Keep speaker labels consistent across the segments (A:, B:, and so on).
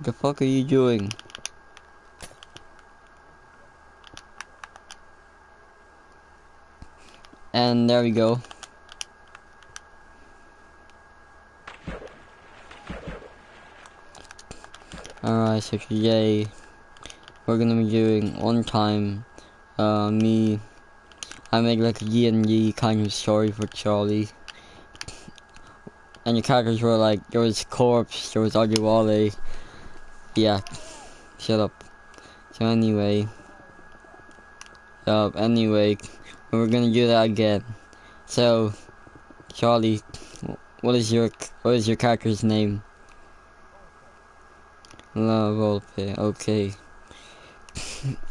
A: The fuck are you doing? And there we go. Alright, so today we're gonna be doing one time I make like a D&D kind of story for Charlie. And the characters were like, there was Corpse, there was Wale. Yeah, shut up. So anyway, we're gonna do that again. So, Charlie, what is your character's name? La Volpe, okay.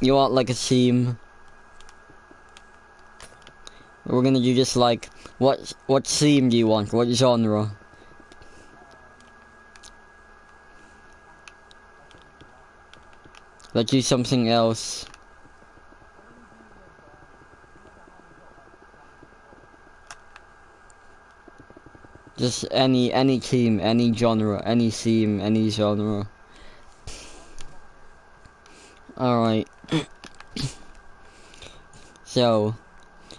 A: You want like a theme? We're gonna do just like, what theme do you want? What genre? Let's do something else. Just any theme, any genre, any theme, any genre. Alright. So,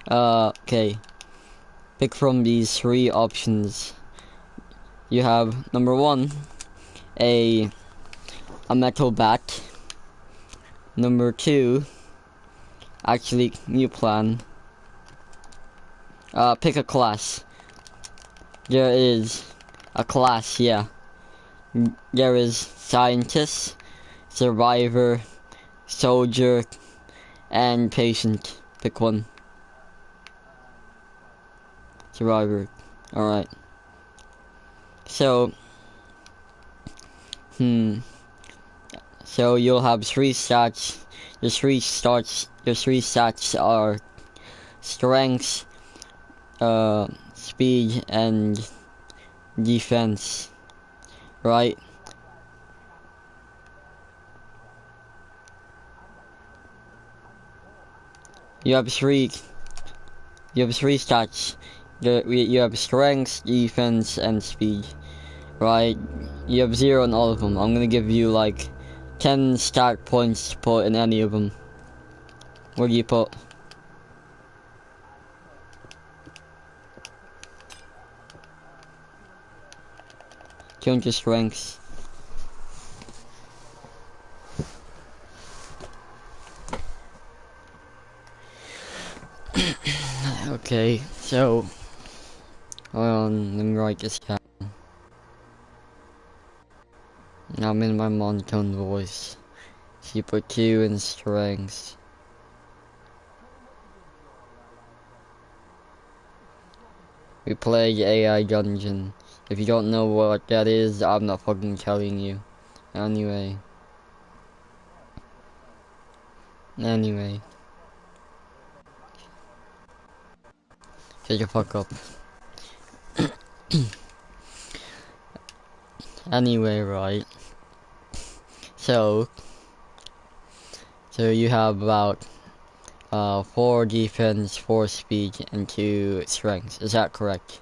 A: okay. Pick from these three options. You have number one, a metal bat. Number two, actually, new plan. Pick a class. There is a class, yeah. There is scientist, survivor, soldier, and patient. Pick one. Survivor. Alright. So, so you'll have three stats. Your three stats are strength, speed, and defense. Right? You have three stats. You have strength, defense, and speed. Right? You have 0 in all of them. I'm gonna give you like 10 stat points to put in any of them. Where do you put? Change your strengths. Okay, so hold on, let me write this down. I'm in my monotone voice. So you put 2 in strengths. We play AI Dungeon. If you don't know what that is, I'm not fucking telling you. Anyway. Shut your fuck up. Anyway, right. So you have about 4 defense, 4 speed, and 2 strength. Is that correct?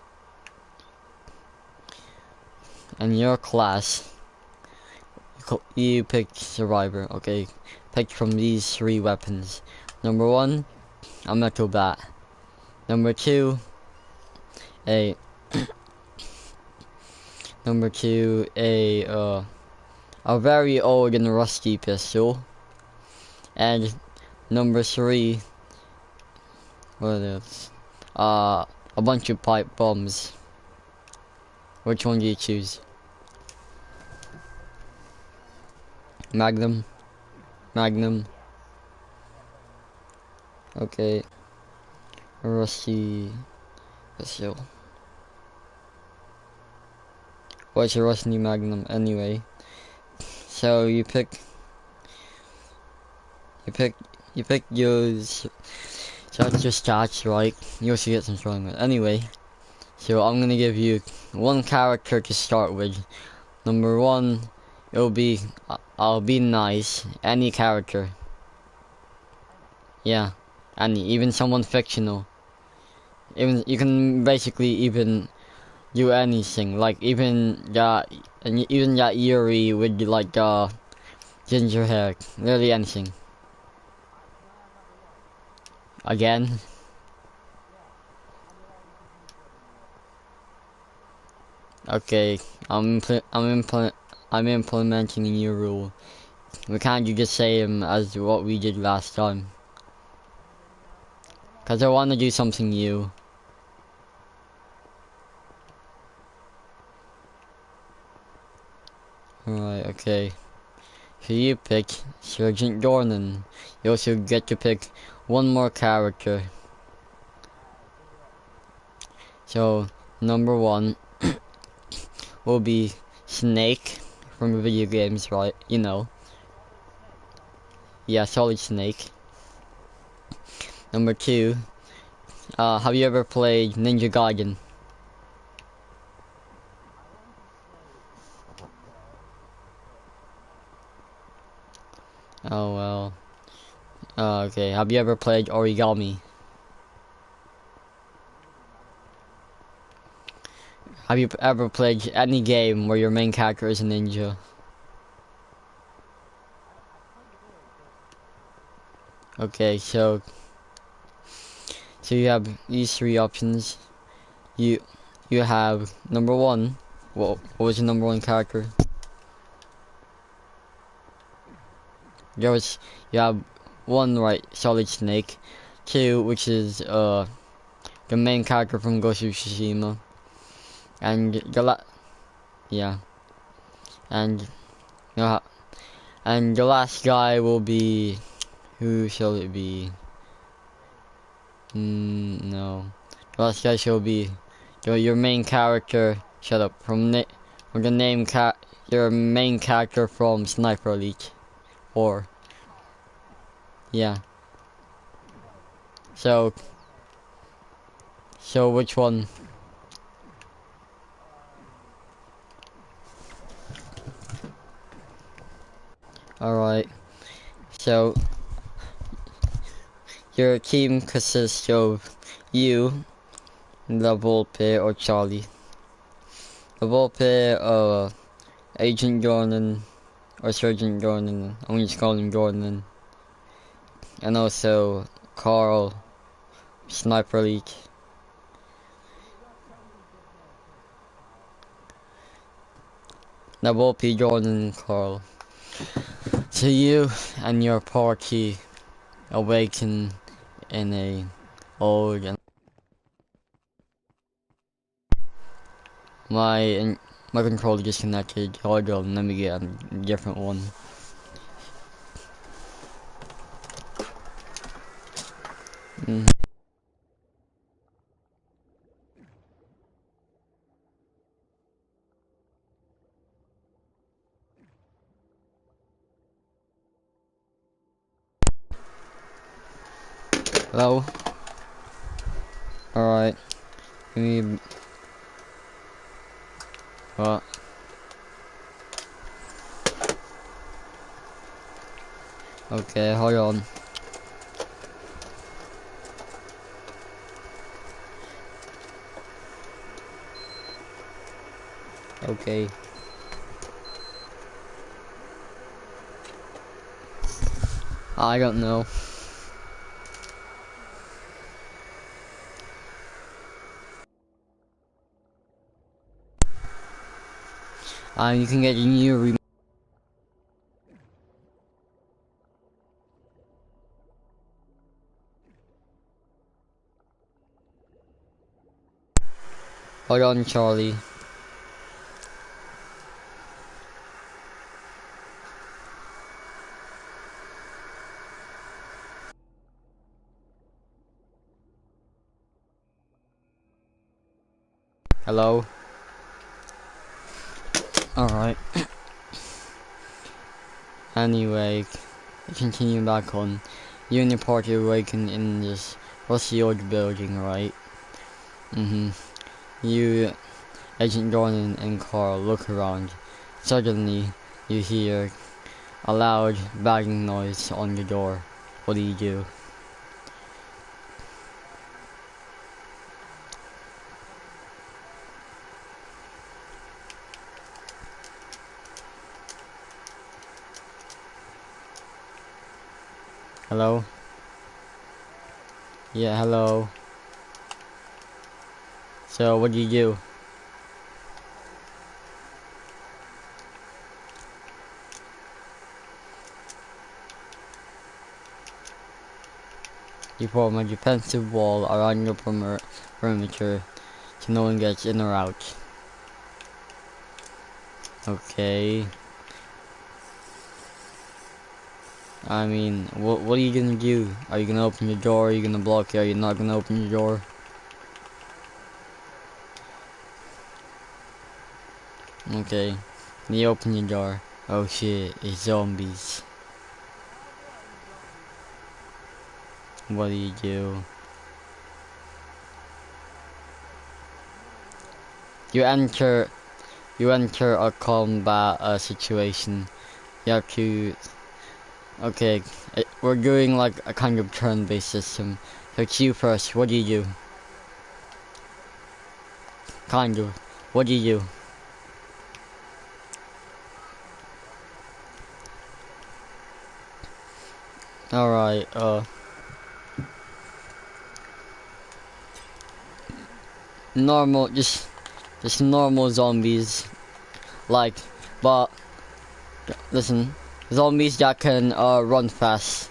A: And your class, you picked survivor. Okay, picked from these 3 weapons. Number 1, a metal bat. Number 2, a very old and rusty pistol. And number 3, what else? A bunch of pipe bombs. Which one do you choose? Magnum. Okay. Rusty pistol. What's a rusty Magnum anyway? So you pick yours. So that's your stats, right? You also get some strong ones. Anyway, so I'm gonna give you 1 character to start with. Number 1, I'll be nice. Any character. Yeah, even someone fictional. You can basically even do anything. Like even And even that Yuri with like ginger hair, literally anything. Again. Okay, I'm implementing a new rule. We can't do the same as what we did last time. Cause I want to do something new. Alright, okay. So you pick Sergeant Dornan. You also get to pick one more character. So, number 1 will be Snake from the video games, right? You know. Yeah, Solid Snake. Number 2, have you ever played Ninja Gaiden? Oh well. Okay, have you ever played Origami? Have you ever played any game where your main character is a ninja? Okay, so you have these 3 options. You have number 1. What was your number 1 character? You have 1, right, Solid Snake. 2, which is the main character from Ghost of Tsushima. And yeah. And and the last guy will be, who shall it be? No. The last guy shall be your main character. Shut up. From the name your main character from Sniper Elite. Or yeah. So which one? Alright. So your team consists of you, the Volpe or Charlie. The Volpe, Agent Jordan or Sergeant Jordan. I'm just calling him Jordan. And also Carl, Sniper Elite. The Volpe, Jordan, and Carl. So you and your party awaken in a old and my controller disconnected. Hold on, let me get a different one. Hello? Alright. Give me... What? Okay, hold on. Okay. I don't know. You can get a new remote. Hold on, Charlie. Hello? Alright. Anyway, continue back on. You and your party awaken in this rusty old building, right? You, Agent Gordon and Carl look around. Suddenly, you hear a loud banging noise on the door. What do you do? Hello? Yeah, hello. So, what do you do? You form a defensive wall around your perimeter so no one gets in or out. Okay. I mean, what are you gonna do? Are you gonna open the door? Are you gonna block it? Are you not gonna open the door? Okay. Can you open the door? Oh shit, it's zombies. What do you do? You enter a combat situation. You have to. Okay, we're doing like a kind of turn-based system. So it's you first. What do you do? Kind of. What do you do? Alright, normal, just normal zombies. Like, but, listen, zombies that can, run fast.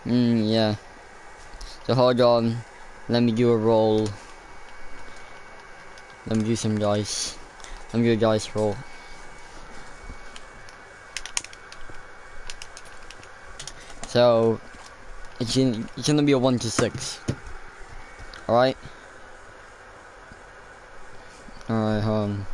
A: Yeah. So hold on, let me do a roll. Let me do some dice. Let me do a dice roll. So, it's gonna be a 1 to 6. Alright? Alright, hold on.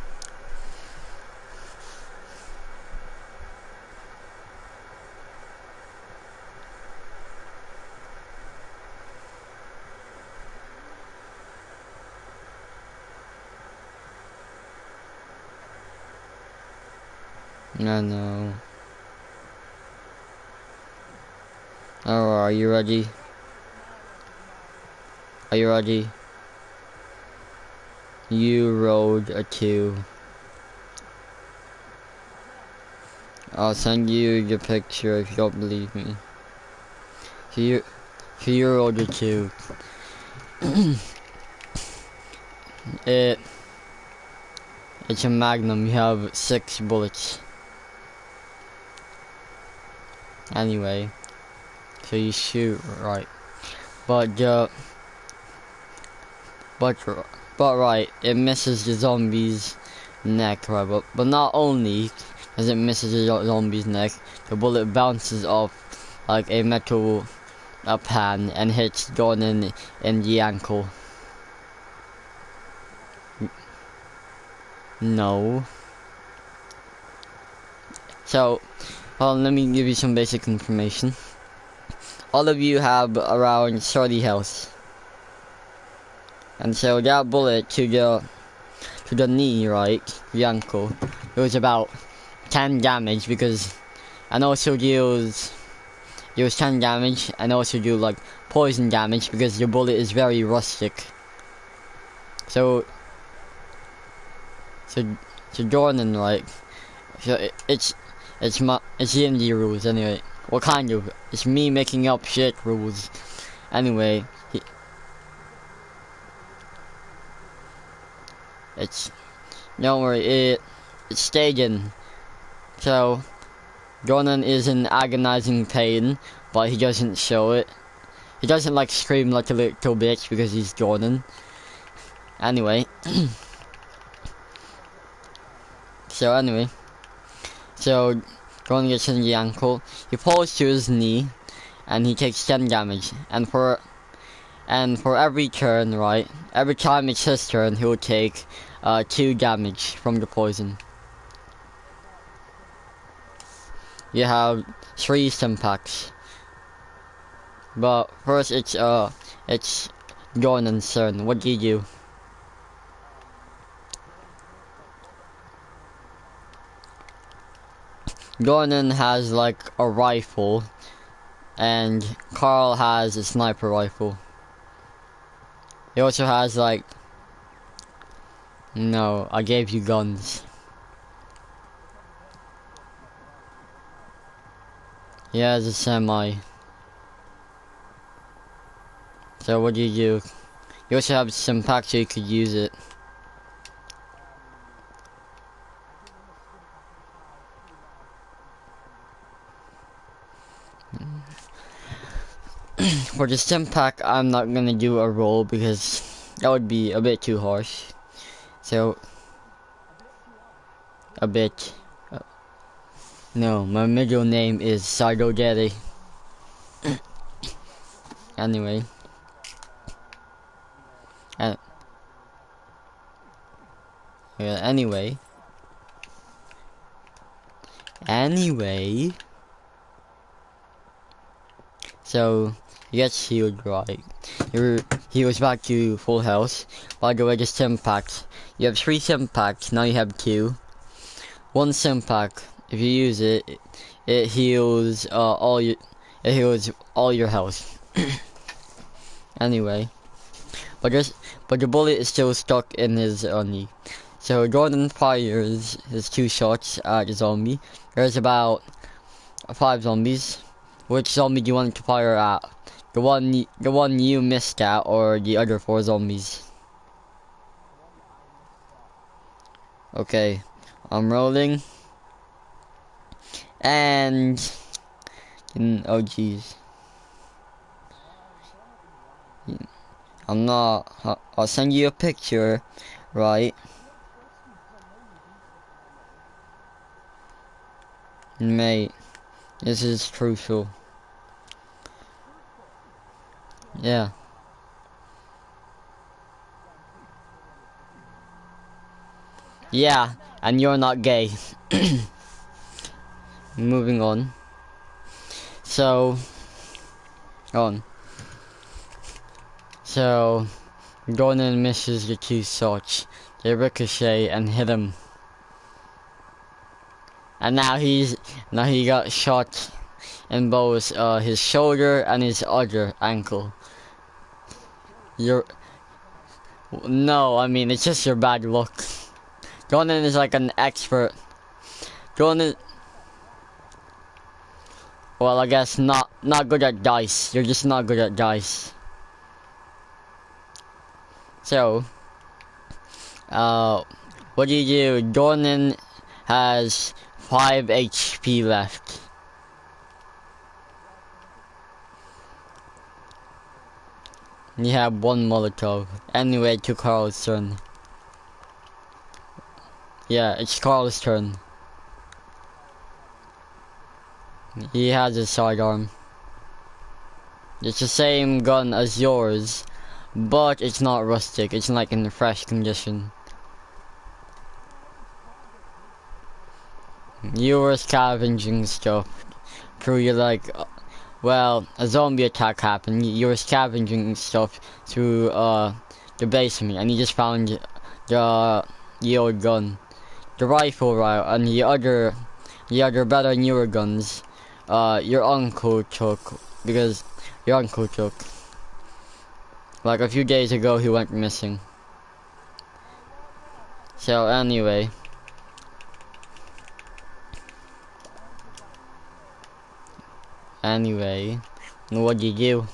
A: No. Alright, are you ready? Are you ready? You rolled a 2. I'll send you the picture if you don't believe me. So you rolled a 2. It's a Magnum. You have 6 bullets. Anyway, so you shoot right, but right, it misses the zombie's neck, right? But not only does it misses the zombie's neck, the bullet bounces off like a metal pan and hits Gordon in the ankle. No. So, let me give you some basic information. All of you have around 30 health. And so that bullet to the knee, right, the ankle, it was about 10 damage because, and also deals 10 damage and also do like poison damage because the bullet is very rustic. So Jordan, right, so it's D&D rules anyway. What kind of? It's me making up shit rules. Anyway, don't worry, it's staging. So Jordan is in agonizing pain, but he doesn't show it. He doesn't like scream like a little bitch because he's Jordan. Anyway, so Jordan gets in the ankle. He falls to his knee, and he takes 10 damage. And for every turn, right, every time it's his turn, he'll take 2 damage from the poison. You have 3 Stimpaks. But first it's Jordan's turn. What do you do? Jordan has like a rifle, and Carl has a sniper rifle. He also has like... No, I gave you guns. He has a semi. So what do? You also have some packs so you could use it. For the sim pack, I'm not gonna do a roll because that would be a bit too harsh. So, a bit. No, my middle name is Sardo Daddy. Anyway. Uh, yeah, anyway. So, he gets healed, right? He was back to full health. By the way, the sim packs. You have 3 sim packs, now you have 2. One sim pack, if you use it, it heals it heals all your health. Anyway, but the bullet is still stuck in his knee. So Jordan fires his 2 shots at the zombie. There's about 5 zombies. Which zombie do you want to fire at? The one you missed at, or the other 4 zombies? Okay, I'm rolling. And oh jeez. I'm not. I'll send you a picture, right? Mate, this is crucial. Yeah. Yeah, and you're not gay. Moving on. So, on. So, Gordon misses the 2 shots. They ricochet and hit him. And now he got shot in both his shoulder and his other ankle. No, I mean it's just your bad luck. Gordon is like an expert. Gordon, well, I guess not good at dice. You're just not good at dice. So, what do you do? Gordon has 5 HP left. You have 1 Molotov. Anyway, to Carl's turn. Yeah, it's Carl's turn. He has a sidearm. It's the same gun as yours, but it's not rustic. It's like in fresh condition. You were scavenging stuff. Through your well, a zombie attack happened. You were scavenging stuff through the basement, and you just found the old gun, the rifle, right, and the other better newer guns. Your uncle took because your uncle took. Like a few days ago, he went missing. So anyway. What'd you do?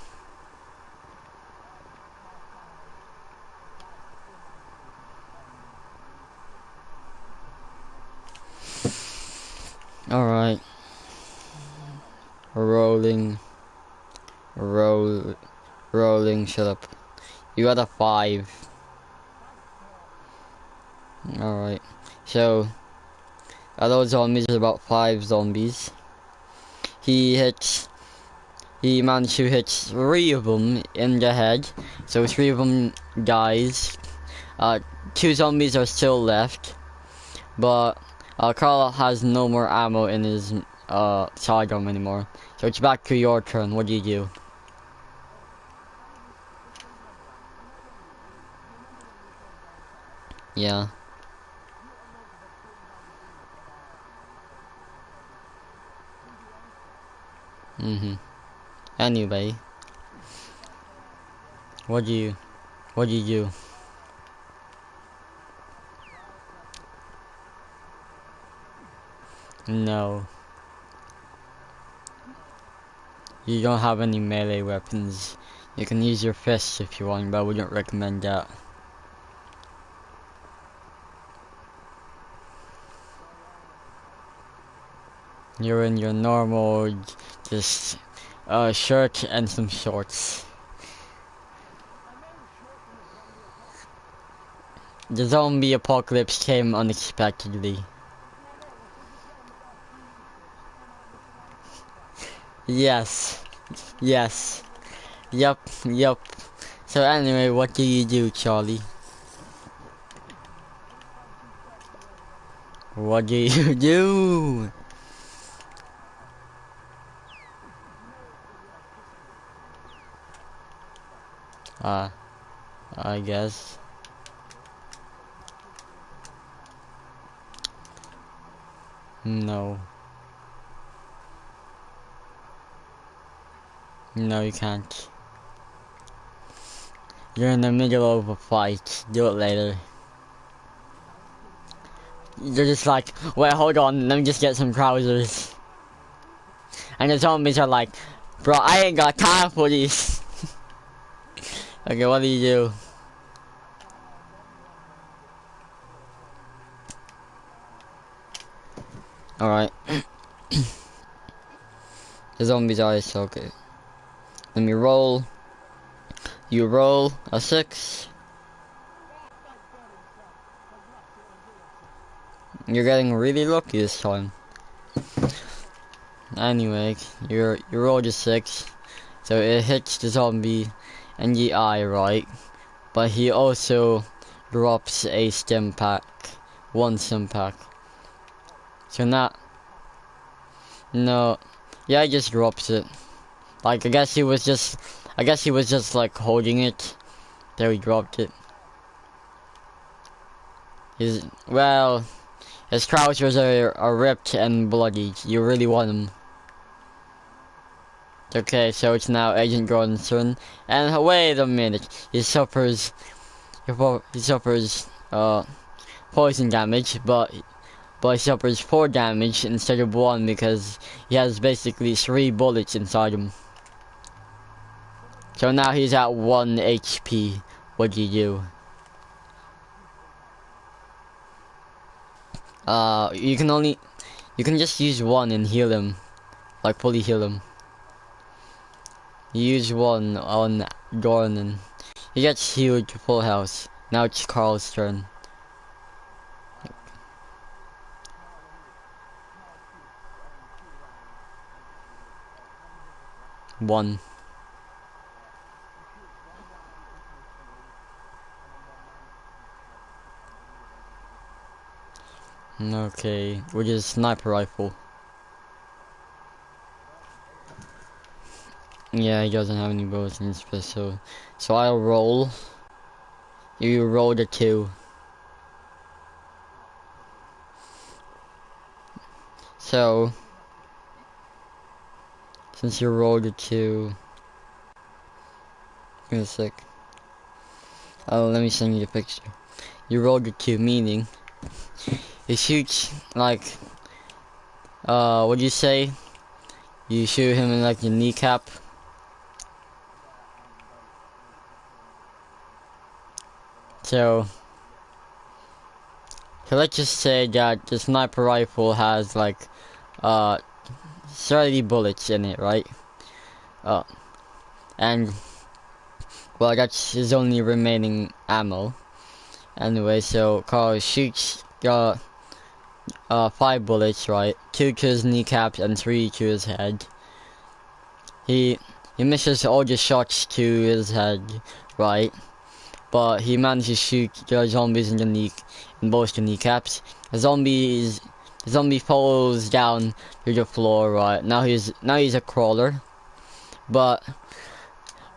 A: Alright. Rolling, shut up. You got a 5. Alright. So, those zombies are about 5 zombies. He managed to hit 3 of them in the head. So 3 of them dies. 2 zombies are still left. But, Carl has no more ammo in his, sidearm anymore. So it's back to your turn. What do you do? Yeah. Anyway. What do you do? No. You don't have any melee weapons. You can use your fists if you want, but I wouldn't recommend that. You're in your normal, just shirt and some shorts. The zombie apocalypse came unexpectedly. Yes. Yes. Yep. So anyway, what do you do, Charlie? What do you do? I guess. No. No, you can't. You're in the middle of a fight. Do it later. You're just like, wait, hold on, let me just get some trousers. And the zombies are like, bro, I ain't got time for these. Okay, what do you do? Alright. The zombies are so good. Let me roll. You roll a 6. You're getting really lucky this time. Anyway, you rolled a 6. So it hits the zombie in the eye, right? But he also drops a stim pack. 1 stim pack. So now... No. Yeah, he just drops it. Like, I guess he was just like holding it. There, he dropped it. His trousers are ripped and bloody. You really want them. Okay, so it's now Agent Gordon's turn. And wait a minute. He suffers poison damage, but he suffers 4 damage instead of 1 because he has basically 3 bullets inside him. So now he's at 1 HP. What do you do? You can just use 1 and heal him. Like fully heal him. You use 1 on Gordon. He gets healed to full health. Now it's Carl's turn. 1. Okay, with his sniper rifle. Yeah, he doesn't have any bullets in his pistol. So I'll roll. You roll the 2. So, since you rolled a 2, wait a sec. Oh, let me send you the picture. You rolled a 2, meaning it shoots like, what do you say? You shoot him in like the kneecap. So let's just say that the sniper rifle has like 30 bullets in it, right? And well, that's his only remaining ammo. Anyway, so Carl shoots 5 bullets, right? 2 to his kneecaps and 3 to his head. He misses all the shots to his head, right? But he manages to shoot the zombies in both the kneecaps. The zombie falls down to the floor, right? Now he's a crawler. But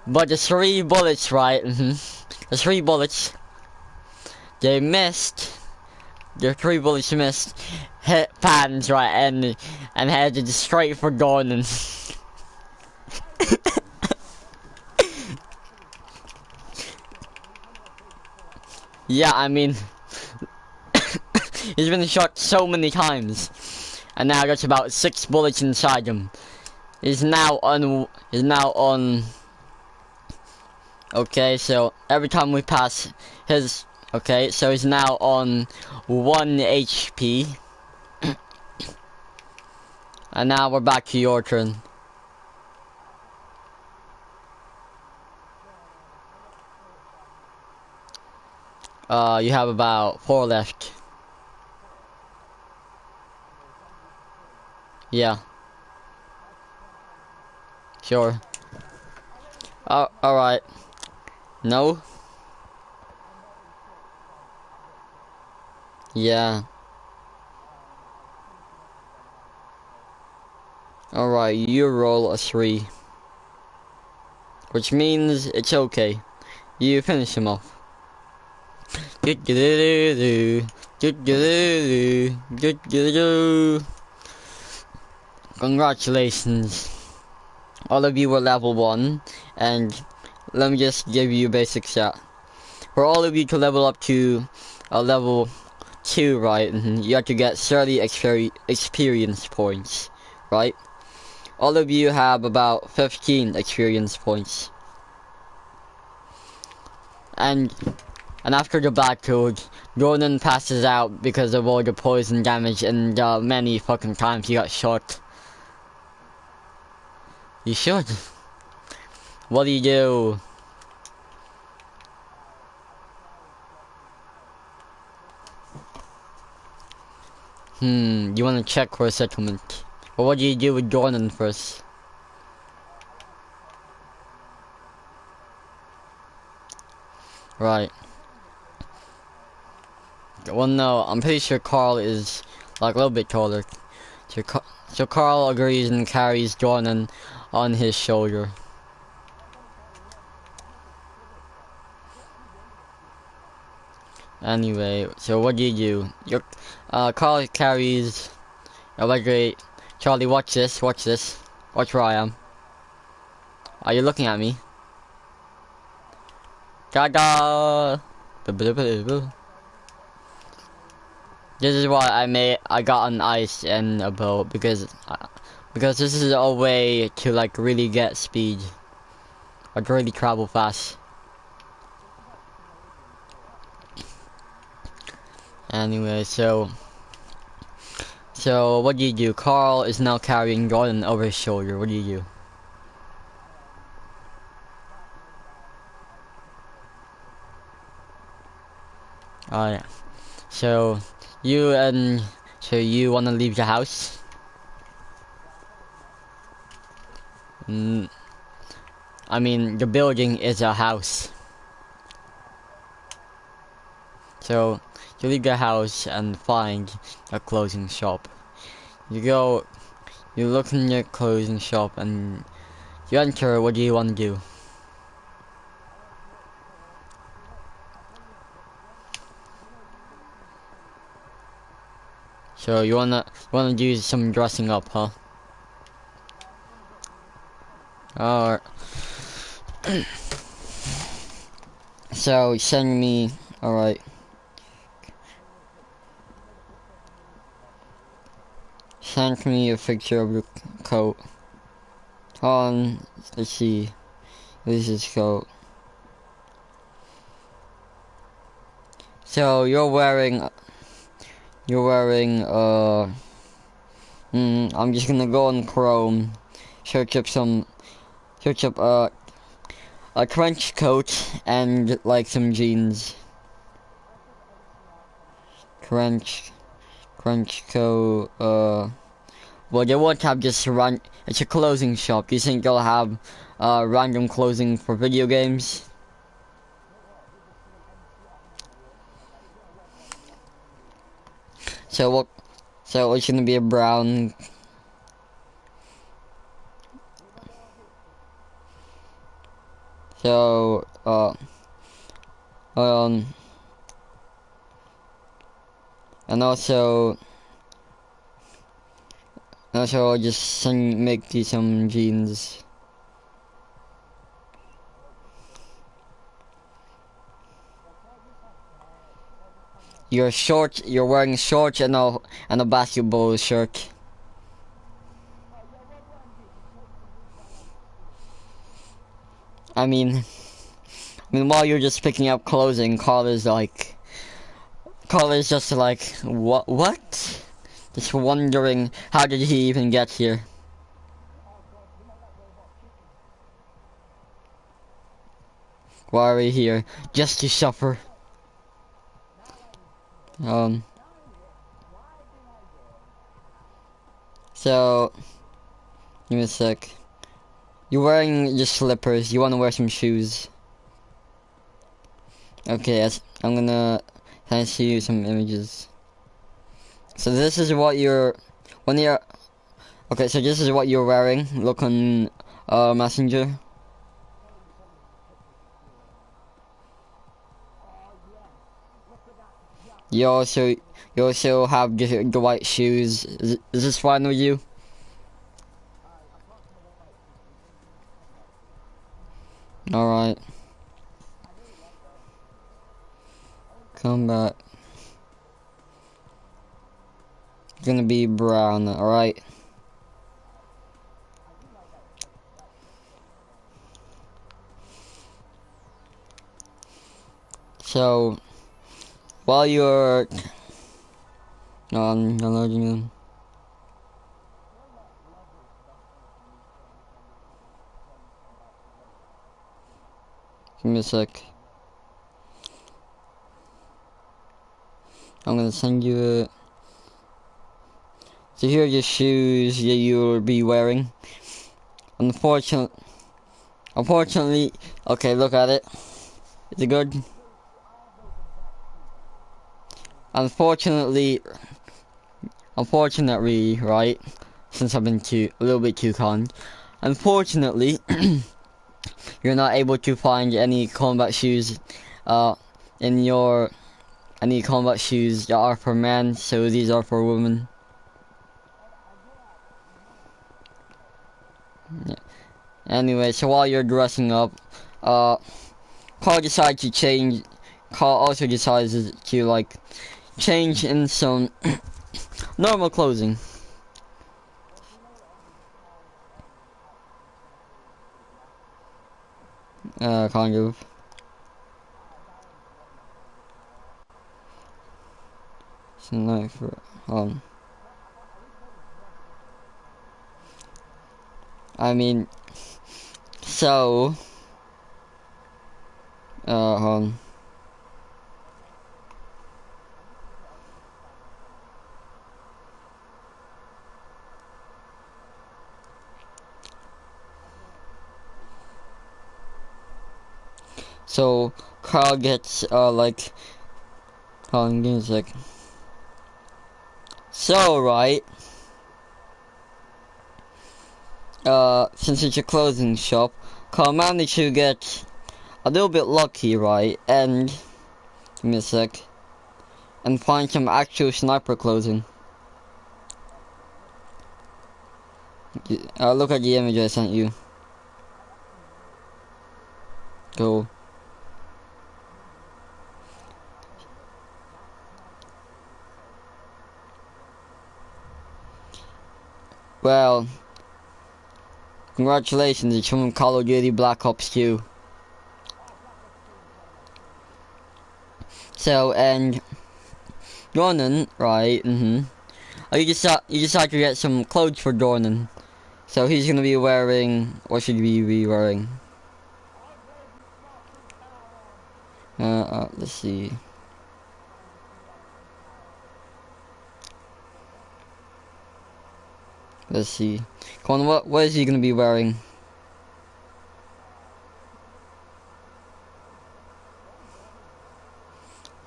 A: the 3 bullets, right? The 3 bullets, they missed. The 3 bullets missed, hit Pans, right, and headed straight for Gordon. Yeah, I mean, he's been shot so many times, and now there's about 6 bullets inside him. is now on. Okay, so every time we pass his. Okay, so he's now on 1 HP. And now we're back to your turn. You have about 4 left. Yeah. Sure. Alright. No? Yeah. Alright, you roll a 3. Which means it's okay. You finish him off. Congratulations. All of you were level 1, and let me just give you a basic stat. For all of you to level up to a level 2, right, you have to get 30 experience points, right? All of you have about 15 experience points. And after the battle, Jordan passes out because of all the poison damage and many fucking times he got shot. You should. What do you do? You wanna check for a settlement. But what do you do with Jordan first? Right. Well, no, I'm pretty sure Carl is like a little bit taller. So Carl agrees and carries Jordan on his shoulder. Anyway, so what do? Carl carries. Oh, wait, Charlie, watch this, watch this. Watch where I am. Are you looking at me? Gaga! This is why I got on ice and a boat, because this is a way to like really get speed. Or to really travel fast. Anyway, so what do you do? Carl is now carrying Jordan over his shoulder. What do you do? Oh yeah. So you wanna leave the house? I mean, the building is a house. So you leave the house and find a clothing shop. You look in your clothing shop and you enter. What do you want to do? So you wanna do some dressing up, huh? Alright. So send me. Alright. Send me a picture of your coat. Let's see. This is coat. So you're wearing. I'm just gonna go on Chrome, search up a trench coat and like some jeans. Trench coat. Well, they won't have just it's a clothing shop. You think they'll have random clothing for video games? So it's gonna be a brown. So and also I'll just make you some jeans. You're wearing shorts and a basketball shirt. I mean, while you're just picking up clothing, Carl is just like, what? Just wondering, how did he even get here? Why are we here? Just to suffer. So, give me a sec. You're wearing just slippers. You want to wear some shoes. Okay, I'm gonna see you some images. So this is what okay, so this is what you're wearing. Look on Messenger. You also have the white shoes. Is this fine with you? Alright. Come back. It's gonna be brown, alright? So, while you're... No, I'm downloading them. Give me a sec. I'm gonna send you a... So here are your shoes that you'll be wearing. Unfortunately, okay, look at it. Is it good? Unfortunately, right? Since I've been a little bit too kind. Unfortunately, you're not able to find any combat shoes, any combat shoes that are for men. So these are for women. Yeah. Anyway, so while you're dressing up, Carl decides to change. Carl also decides to like change in some normal clothing. Kind of. So no for I mean, so so Carl gets like, hold on, give me a sec. So right, since it's a clothing shop, Carl managed to get a little bit lucky, right? And give me a sec, and find some actual sniper clothing. Look at the image I sent you. Go. Well, congratulations, it's from Call of Duty Black Ops 2. So, and Dornan, right? You decide to get some clothes for Dornan. So he's gonna be wearing. What should he be wearing? Let's see. Let's see. Come on, what is he gonna be wearing?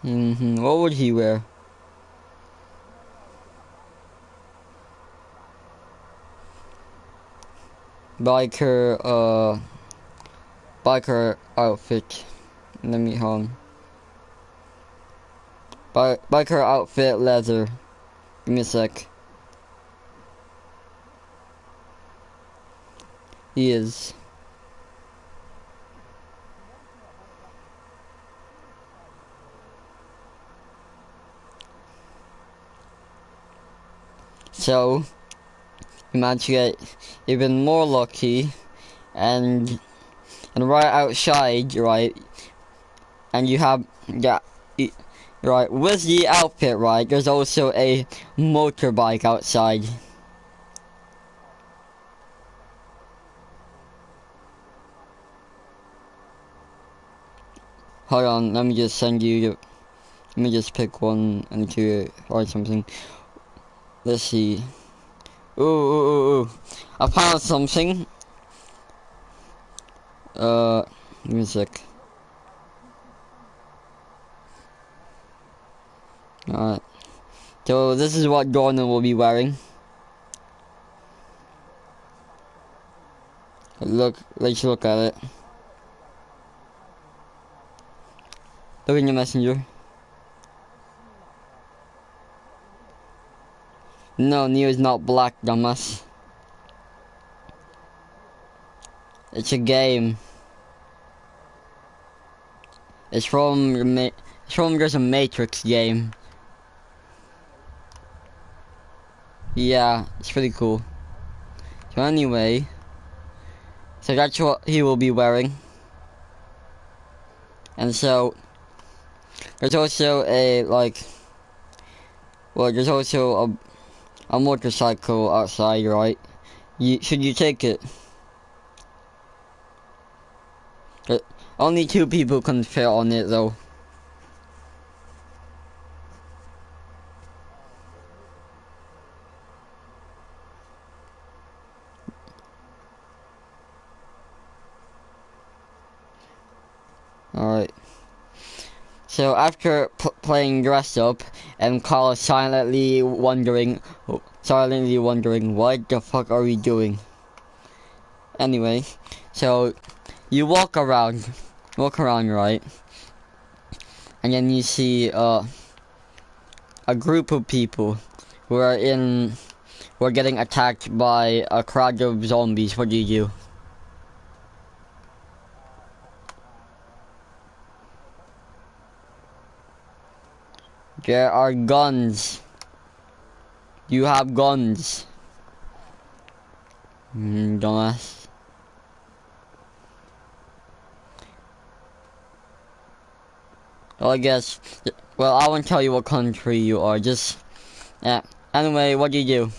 A: What would he wear? Biker outfit. Let me biker outfit leather. Give me a sec. He is. So, you managed to get even more lucky, and and right outside, right, and you have, yeah, right, with the outfit, right, there's also a motorbike outside. Hold on, let me just send you, let me just pick one and two or something. Let's see. Ooh. I found something. Give me a sec. Alright. So this is what Jordan will be wearing. Let's look at it. Look in your messenger. No, Neo is not black, dumbass. It's a game. It's from just a Matrix game. Yeah, it's pretty cool. So anyway, so that's what he will be wearing. And so there's also a there's also a motorcycle outside, right? Should you take it? Only 2 people can fit on it though. Alright. So after playing dress up, and Carl is silently wondering what the fuck are we doing? Anyway, so you walk around, right? And then you see a group of people who are getting attacked by a crowd of zombies. What do you do? There are guns. You have guns. Dumbass. Well, I guess. Well, I won't tell you what country you are. Just, yeah. Anyway, what do you do?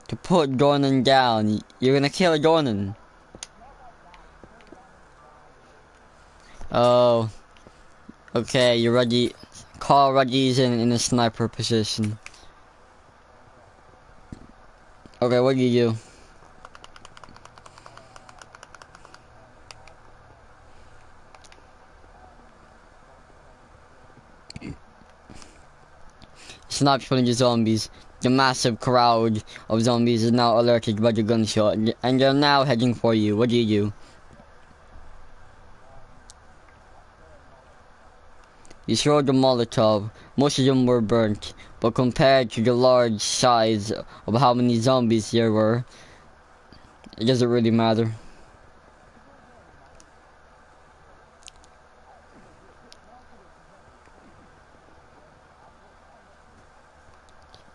A: To put Dornan down. You're gonna kill Dornan. Oh. Okay, you're ready. Carl Ruddy's in a sniper position. Okay, what do you do? Snipes from the zombies. The massive crowd of zombies is now alerted by the gunshot, and they're now heading for you. What do you do? You throw the Molotov. Most of them were burnt, but compared to the large size of how many zombies there were, it doesn't really matter.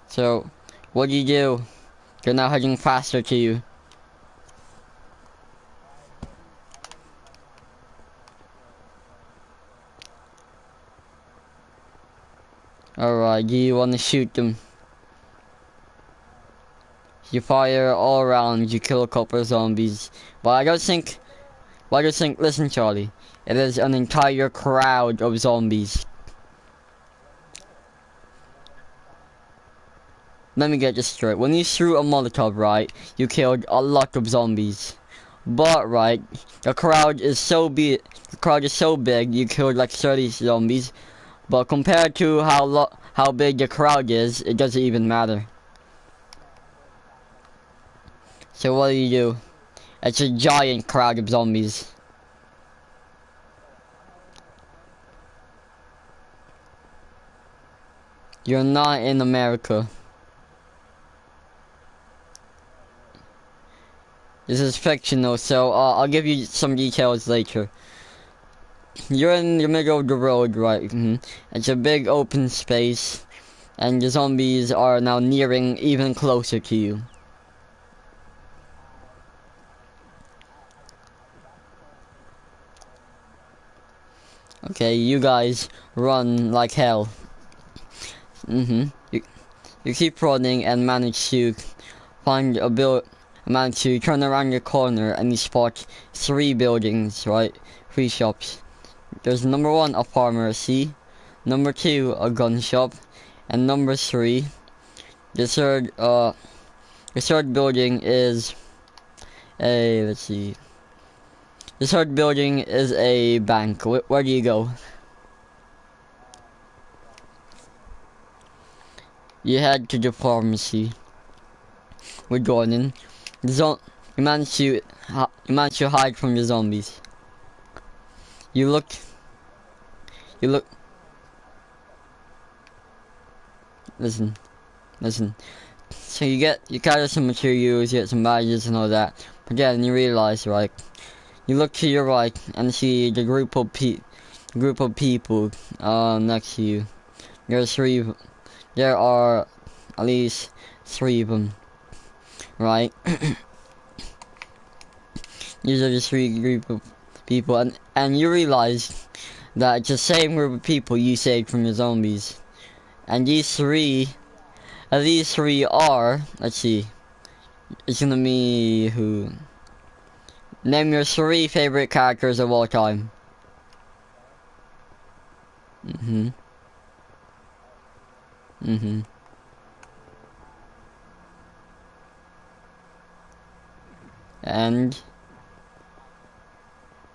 A: So, what do you do? They're now heading faster to you. Alright, do you want to shoot them? You fire all around, you kill a couple of zombies. But I just think, listen Charlie, it is an entire crowd of zombies. Let me get this straight. When you threw a Molotov, right, you killed a lot of zombies. But, right, the crowd is so big, you killed like 30 zombies. But compared to how big the crowd is, it doesn't even matter. So what do? It's a giant crowd of zombies. You're not in America. This is fictional, so I'll give you some details later. you're in the middle of the road, right? It's a big open space, and the zombies are now nearing even closer to you. Okay, you guys run like hell. You keep running and manage to find manage to turn around your corner and you spot 3 buildings, right? 3 shops. There's number 1, a pharmacy. Number 2, a gun shop. And number 3, the third building is let's see. The third building is a bank. Where do you go? You head to the pharmacy with Gordon. You manage to hide from the zombies. You look. Listen. So you gather some materials, you get some badges and all that. But then you realize, right? You look to your right and see the group of people next to you. There are at least 3 of them, right? These are the 3 group of people, and you realize that it's the same group of people you saved from the zombies. And these 3 are, let's see, it's gonna be who? Name your 3 favorite characters of all time. And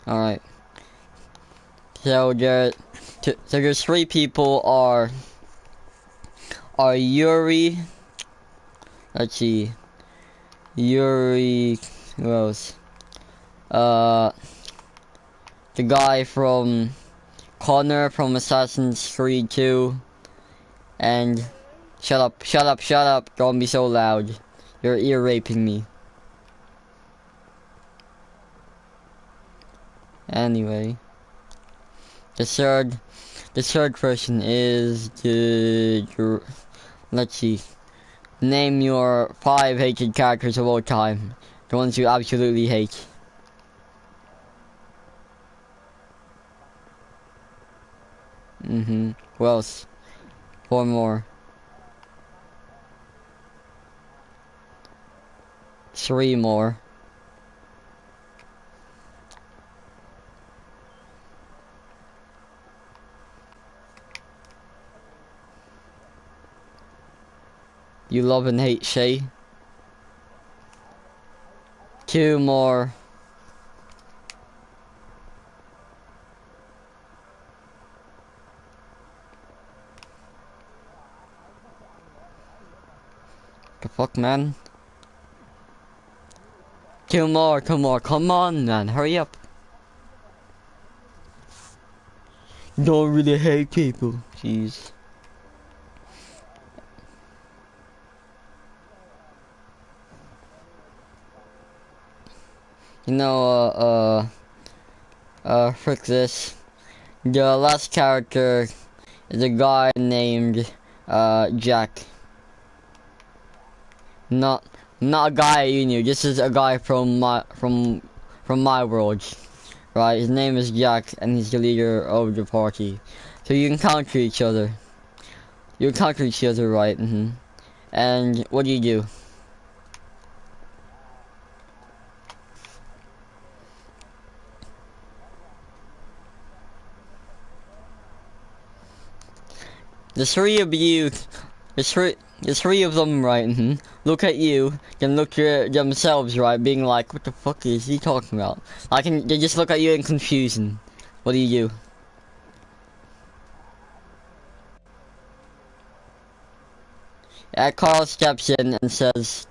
A: alright. So there's 3 people are Yuri. Let's see. Yuri, who else? The guy from Connor from Assassin's Creed 2. And shut up, don't be so loud. You're ear raping me. Anyway. The third person is let's see. Name your 5 hated characters of all time. The ones you absolutely hate. Who else? 4 more. 3 more. You love and hate Shay. 2 more. The fuck, man? 2 more, come on, man, hurry up. Don't really hate people, jeez. You know, frick this. The last character is a guy named, Jack. Not a guy you knew. This is a guy from my world, right? His name is Jack, and he's the leader of the party. So you encounter each other. Right? And what do you do? The 3 of you, the three of them, right? Look at you, then look at themselves, right? Being like, what the fuck is he talking about? They just look at you in confusion. What do you do? Carl steps in and says,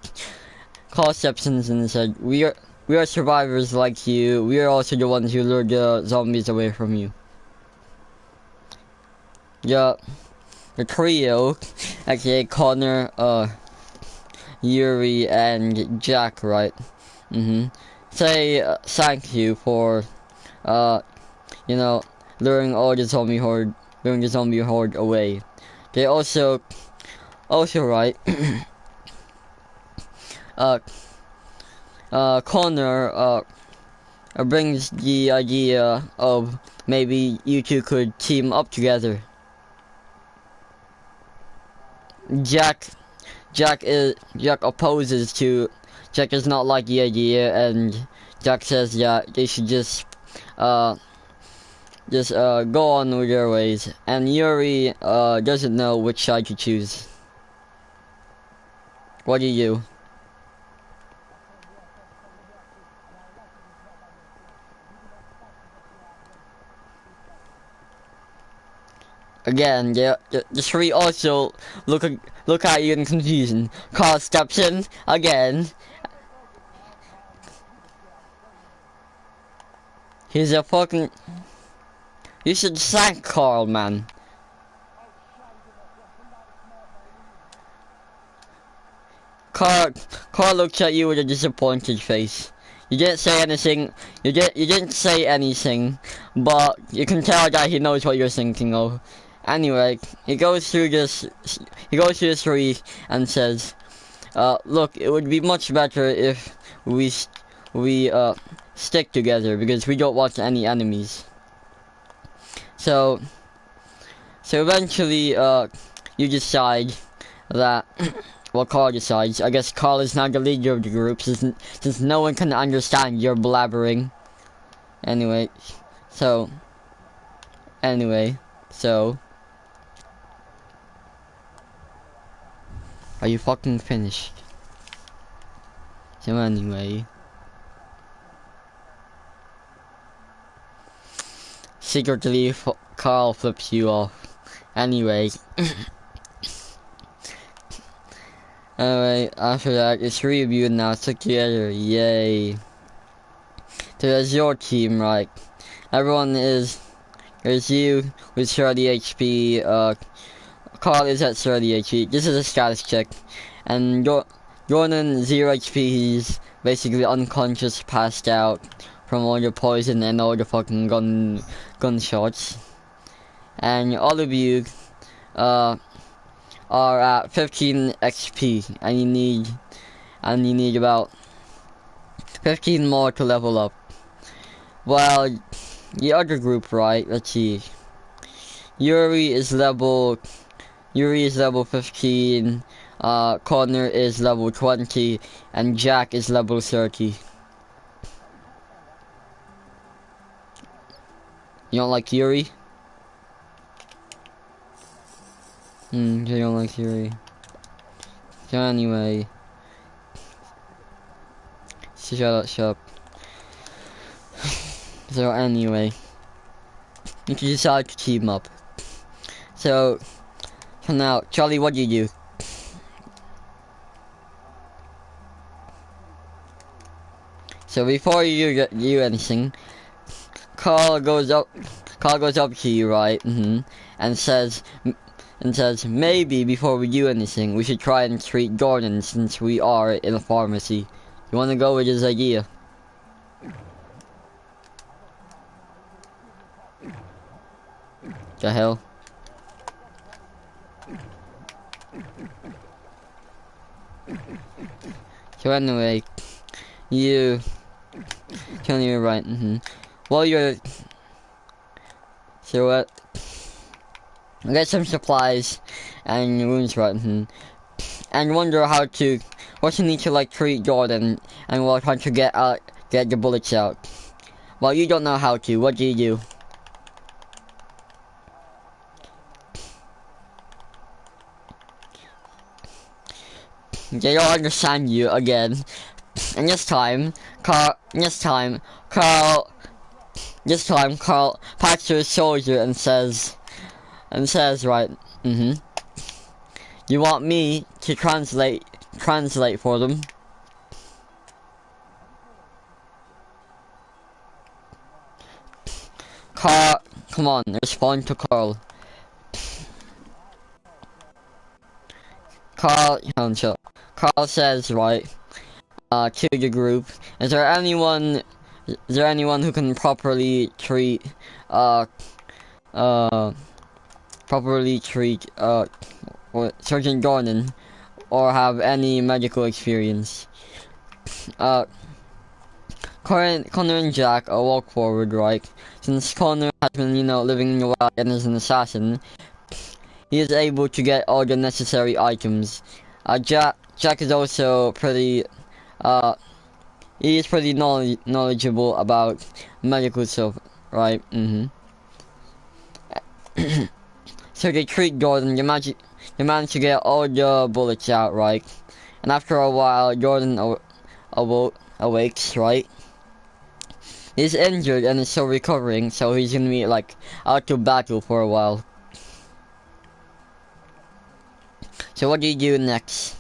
A: we are survivors like you. We are also the ones who lured the zombies away from you. Yeah. The trio, aka Connor, Yuri, and Jack, right? Say thank you for, luring the zombie horde away. They also right, Connor brings the idea of maybe you two could team up together. Jack opposes to. Jack does not like the idea, and Jack says that they should just go on with their ways. And Yuri doesn't know which side to choose. What do you do? Again, the three also look at you in confusion. Carl steps in again. He's a fucking. You should thank Carl, man. Carl looks at you with a disappointed face. You didn't say anything. You didn't say anything, but you can tell that he knows what you're thinking of. Anyway, he goes through the three and says, look, it would be much better if we stick together because we don't want any enemies. So eventually, you decide that, well, Carl decides. I guess Carl is now the leader of the group since no one can understand your blabbering. Anyway, so. Are you fucking finished? So anyway. Secretly, Carl flips you off. Anyway. Anyway, after that, it's three of you now stuck together. Yay. So there's your team, right? Everyone is. There's you with 30 HP, Carl is at 30 HP. This is a status check. And Jordan 0 HP, he's basically unconscious, passed out from all the poison and all the fucking gunshots. And all of you are at 15 XP and you need about 15 more to level up. Well, the other group, right? Let's see. Yuri is level 15, Connor is level 20, and Jack is level 30. You don't like Yuri? You don't like Yuri. So anyway. Shut up. So anyway. You can decide to team up. So now, Charlie, what do you do? So before you do anything, Carl goes up to you, right? And says, maybe before we do anything, we should try and treat Jordan since we are in a pharmacy. You want to go with his idea? The hell? So anyway, you tell me right. Well, so what? Get some supplies and wounds, right? And wonder what you need to like treat Jordan, and we'll try to get the bullets out. Well, you don't know how to. What do you do? They don't understand you again. And this time, Carl pats to his shoulder and says, right, you want me to translate for them? Carl, come on, respond to Carl. Carl says, right, to the group, is there anyone who can properly treat uh, properly treat, or Sergeant Gordon, or have any medical experience. Connor and Jack walk forward, right? Since Connor has been, living in the wild and is an assassin, he is able to get all the necessary items. Jack is also pretty, he is pretty knowledgeable about medical stuff, right? So they treat Gordon, you manage to get all the bullets out, right? And after a while, Gordon awakes, right? He's injured and is still recovering, so he's gonna be like out of battle for a while. So what do you do next?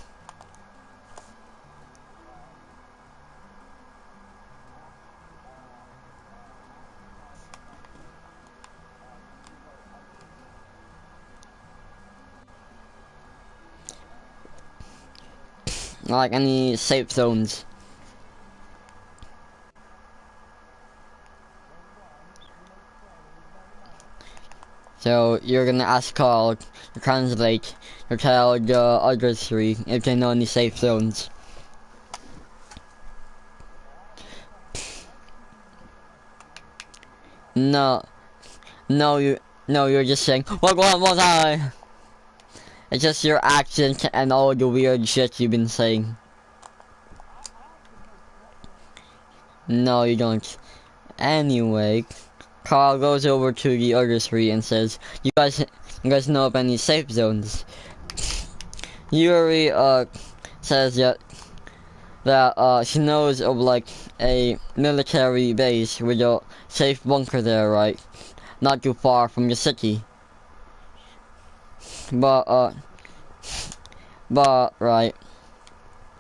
A: Like any safe zones? So you're gonna ask Carl to translate or tell the other three if they know any safe zones. No, you're just saying, what was I? It's just your accent and all the weird shit you've been saying. No, you don't. Anyway, Carl goes over to the other three and says, you guys know of any safe zones? Yuri, says that she knows of like a military base with a safe bunker there, right? Not too far from the city. But right.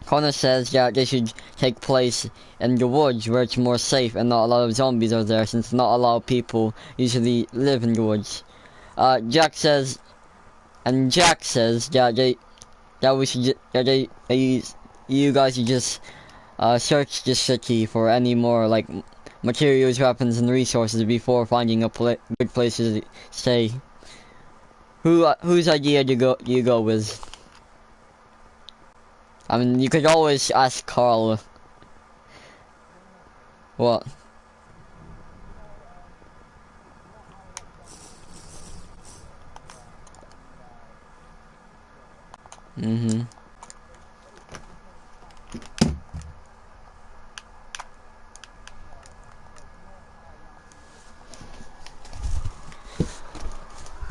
A: Connor says that they should take place in the woods where it's more safe and not a lot of zombies are there, since not a lot of people usually live in the woods. Jack says that you guys should just search the city for any more like materials, weapons, and resources before finding a good place to stay. Whose idea do you go with? I mean, you could always ask Carl. What?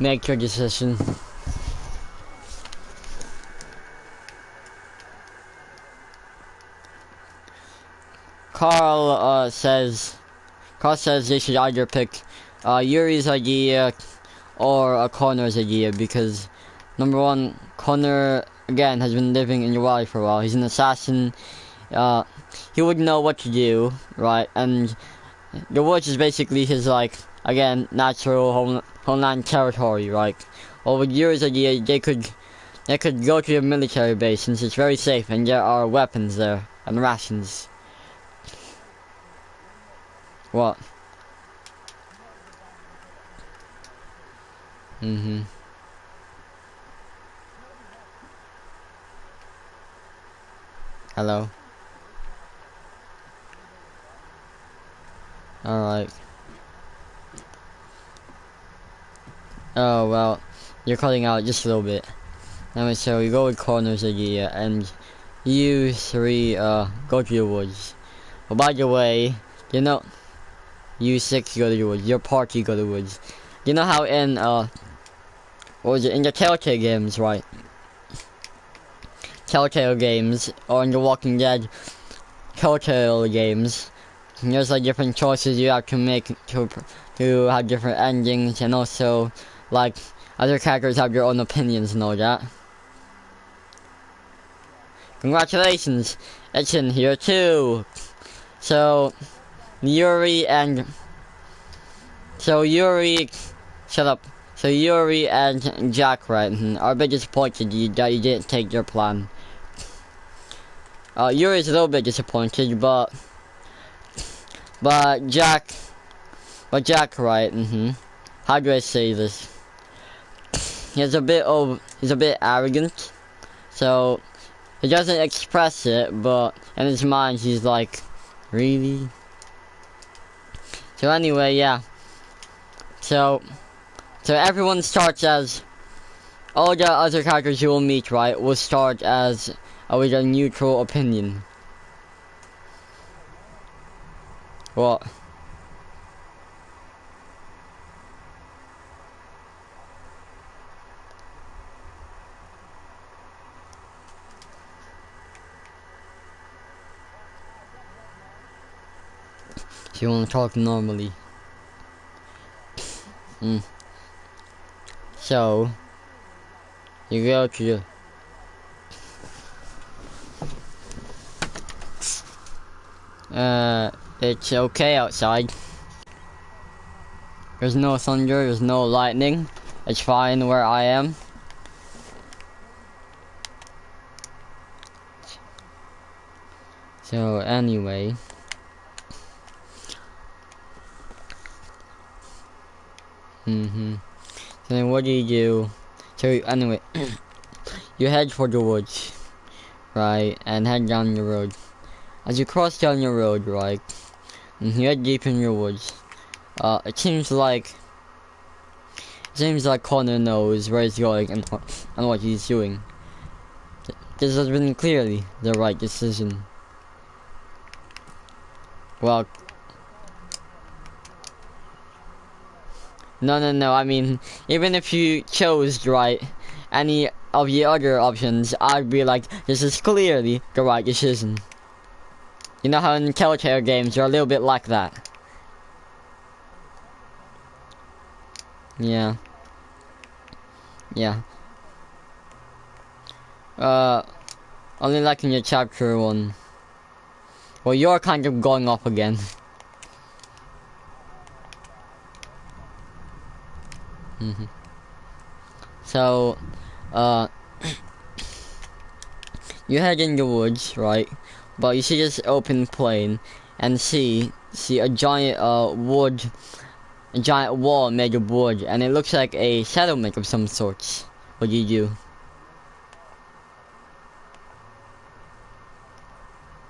A: Make your decision. Carl says they should either pick Yuri's idea or Connor's idea, because number one, Connor again has been living in Uri for a while. He's an assassin. He would know what to do, right? And the woods is basically his like again natural homeland territory, right? Or with Yuri's idea, they could go to a military base since it's very safe and there are weapons there and rations. What? Hello? Alright. Oh, well, you're cutting out just a little bit. Anyway, so you go with Connor's idea, and you three, go to the woods. Well, by the way, you know, you six go to the woods, your party go to the woods. You know how in, what was it, in the Telltale games, right? Telltale games, or in the Walking Dead Telltale games, there's like different choices you have to make to have different endings, and also, like, other characters have their own opinions and all that. Congratulations, it's in here too. So, Yuri, shut up. So Yuri and Jack, right, are a bit disappointed that you didn't take their plan. Yuri's a little bit disappointed, but Jack, right, how do I say this? He's a bit arrogant, so he doesn't express it, but in his mind he's like, really? So anyway, yeah. So everyone starts as, all the other characters you will meet, right, will start as with a neutral opinion. What? So you want to talk normally. So you go to it's okay outside. There's no thunder, there's no lightning. It's fine where I am. So anyway. So then what do you do? So anyway, you head for the woods, right, and head down the road. As you cross down the road, right, and you head deep in your woods, it seems like Connor knows where he's going and what he's doing. This has been clearly the right decision. Well, no, I mean, even if you chose, right, any of the other options, I'd be like, this is clearly the right decision. You know how in Telltale games, you're a little bit like that. Yeah. Only like in your chapter 1. Well, you're kind of going off again. So, you head in the woods, right? But you see this open plain, and see a giant wall made of wood, and it looks like a settlement of some sorts. What do you do?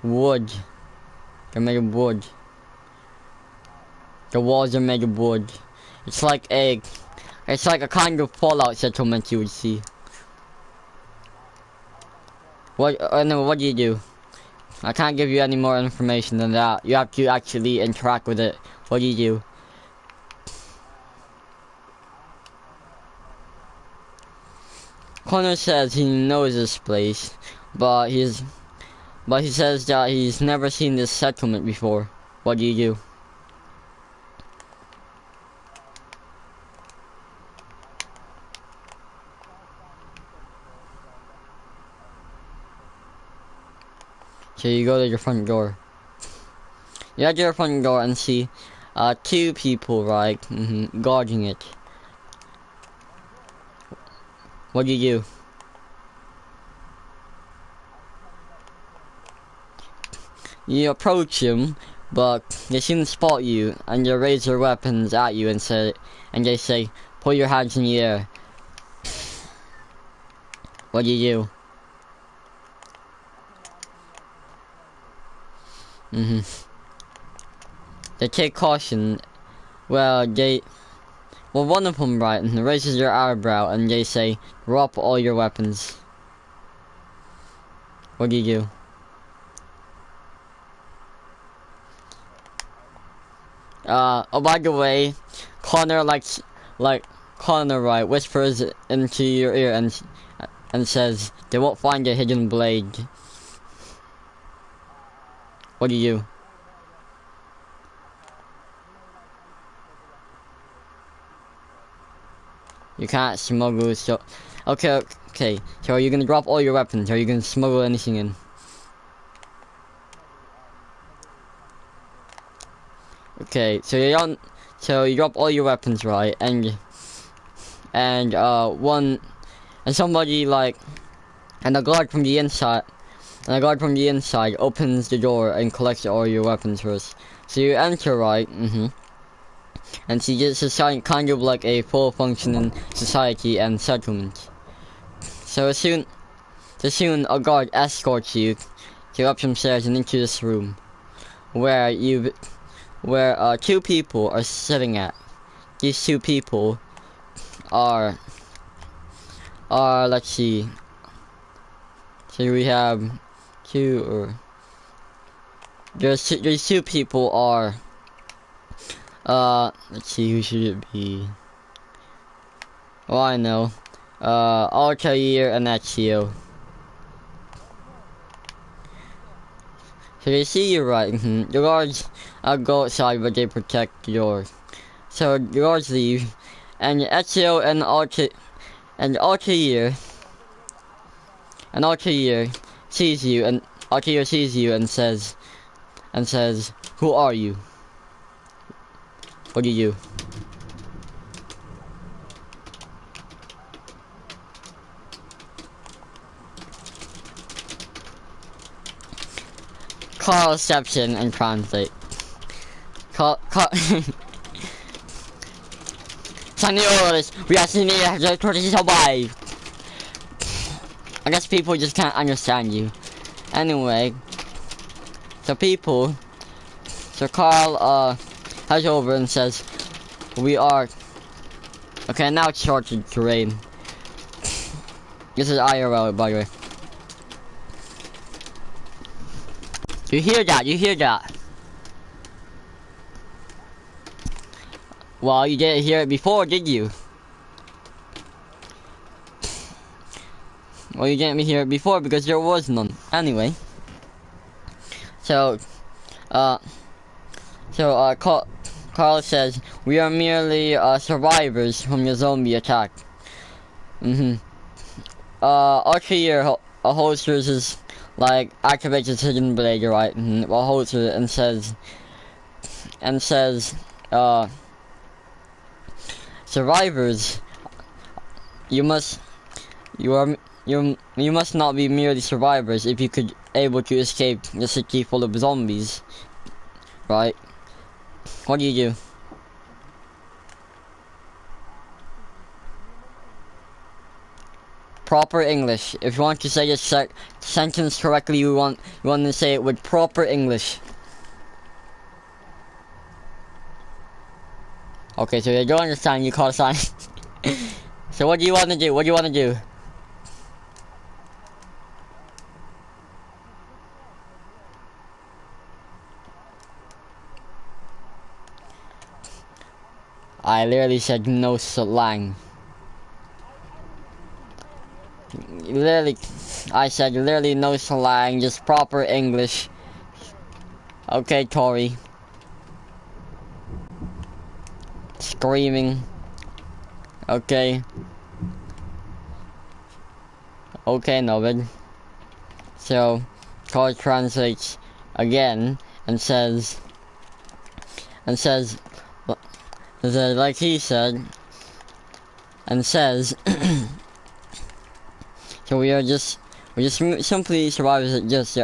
A: Wood. They're made of wood. The walls are made of wood. It's like a kind of Fallout settlement you would see. What do you do? I can't give you any more information than that. You have to actually interact with it. What do you do? Connor says he knows this place, but he says that he's never seen this settlement before. What do you do? So you go to your front door. You head to your front door and see 2 people, right, guarding it. What do you do? You approach him, but they seem to spot you, and they raise their weapons at you and they say, "Put your hands in the air." What do you do? They take caution. Well, one of them, right, raises their eyebrow and they say, "Drop all your weapons." What do you do? Oh, by the way, Connor Connor, right, whispers into your ear and says, "They won't find a hidden blade." What do you do? You can't smuggle, so... Okay. So are you gonna drop all your weapons? Are you gonna smuggle anything in? Okay, so you drop all your weapons, right? And somebody and a guard from the inside opens the door and collects all your weapons first. So you enter, right? and see this is kind of like a full functioning society and settlement. So soon a guard escorts you to up some stairs and into this room, where two people are sitting at. These two people are let's see. So we have these two people are let's see, who should it be? Oh, I know. Altair and Ezio. So they see you, right? The guards go outside, but they protect the door. So the guards leave, and Ezio and Altair sees you, and Altair sees you and says, "Who are you? What do you do?" Carl steps in and translates. Senores, we are sitting here to survive. I guess people just can't understand you. Anyway, so Carl heads over and says, "We are." Okay, now it's starting to rain. This is IRL, by the way. You hear that? You hear that? Well, you didn't hear it before, did you? Well, you didn't hear it before because there was none. Anyway. So, Carl says, "We are merely, survivors from the zombie attack." Archer holsters his, like, activates his hidden blade, right? Well, holsters it and says, "Survivors, you must not be merely survivors if you could able to escape the city full of zombies, right? What do you do?" Proper English. If you want to say this sentence correctly, you want to say it with proper English. Okay, so you don't understand, you call a sign. So what do you want to do? What do you want to do? I literally said no slang. I said literally no slang, just proper English. Okay, Tori. Screaming. Okay. Okay, Novid. So, Carl translates again and says, like he said, and says, so we're just simply survivors that just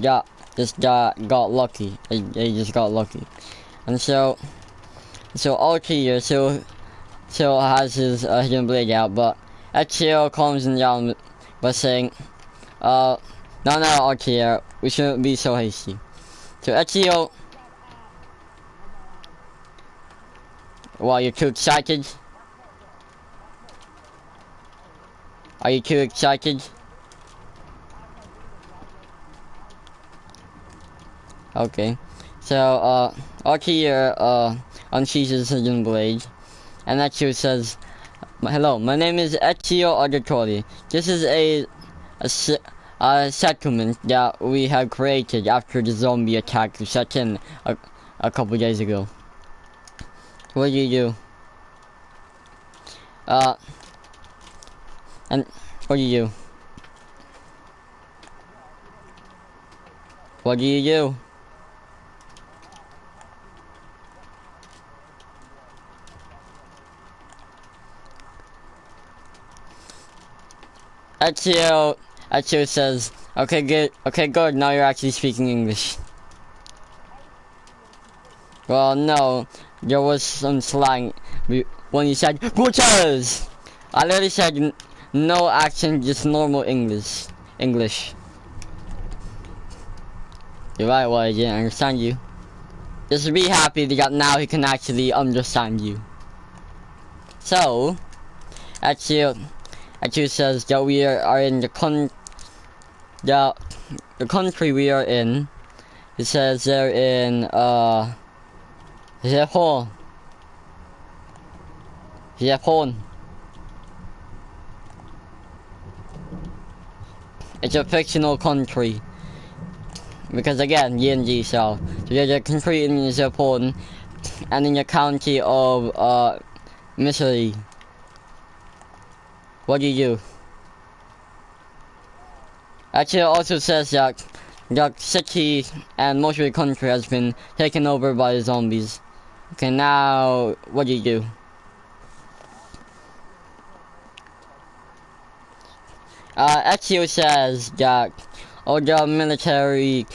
A: got lucky. They just got lucky, and so Altair still has his hidden blade out, but Ezio calms him down by saying, no, Altair, we shouldn't be so hasty. So Ezio, well, you're too excited? Are you too excited? Okay. So, Altair, unsheathes his hidden blade, and Ezio says, "Hello, my name is Ezio Auditore. This is a settlement that we have created after the zombie attack set in a couple days ago." What do you do? And what do you do? What do you do? Ezio says, okay, good, now you're actually speaking English. Well, no, there was some slang when you said butchers. I literally said no accent, just normal English. You're right, well, I didn't understand you. Just be happy that now he can actually understand you. So, actually says that we are in the country we are in. It says they're in Japan. It's a fictional country. Because again, Yenji, so there's a country in Japan and in the county of Missouri. What do you do? Actually, it also says that the city and most of the country has been taken over by the zombies. Okay, now what do you do? Ezio says that all the military,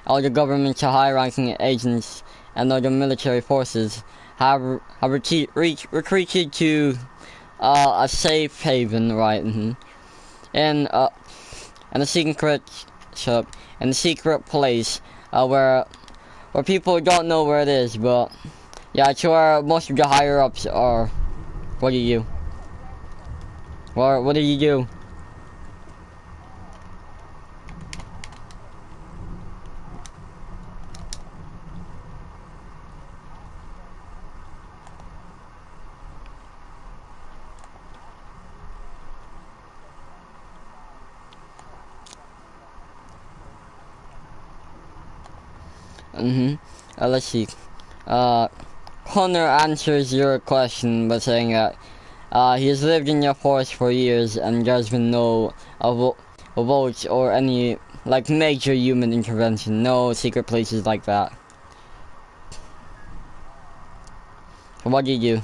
A: all the government high-ranking agents, and all the military forces have retreated to a safe haven, right? And a secret shop, and a secret place where people don't know where it is, but yeah, it's where most of the higher ups are. What do you do? What do you do? Let's see. Connor answers your question by saying that he has lived in the forest for years and there's been no votes or any like major human intervention. No secret places like that. What do you do?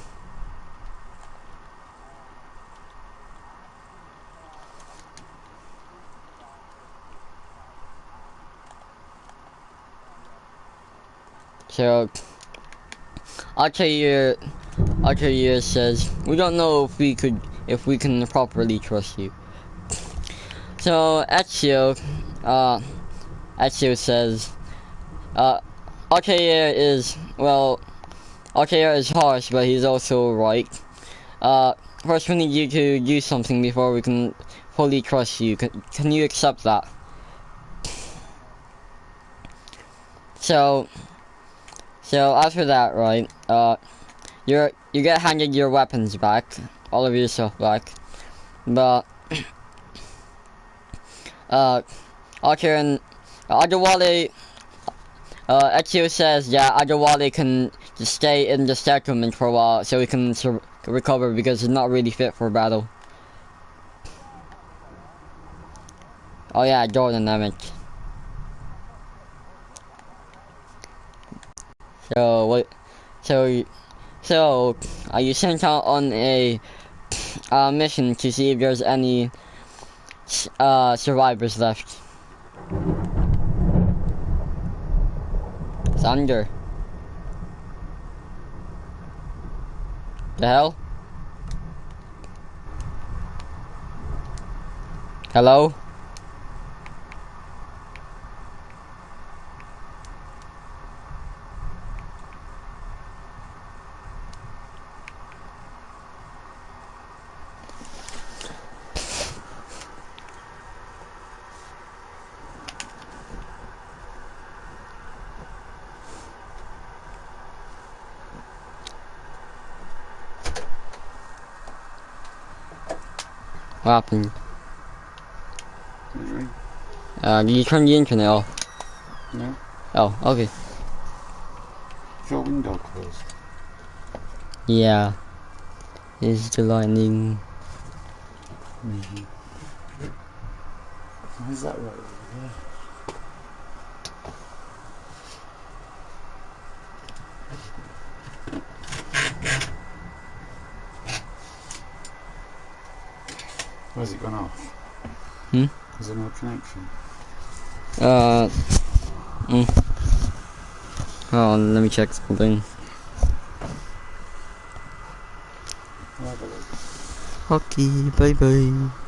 A: So, Altair says, we don't know if we can properly trust you. So, Ezio says, Altair is harsh, but he's also right. First we need you to do something before we can fully trust you. Can you accept that? So after that, right, you get handed your weapons back, all of your stuff back, but Archer and Adewale, Ezio says that Adewale can just stay in the settlement for a while so he can recover because he's not really fit for battle. Oh yeah, Jordan, damn it. So you sent out on a mission to see if there's any survivors left. Thunder. The hell? Hello? What happened? Did you turn the internet off?
B: No.
A: Oh, okay.
B: Is your window closed?
A: Yeah. Is the lightning?
B: Why is that right over there? Where's it gone off? Is there no connection?
A: Oh, let me check something.
B: I'll have a look.
A: Okay, bye bye.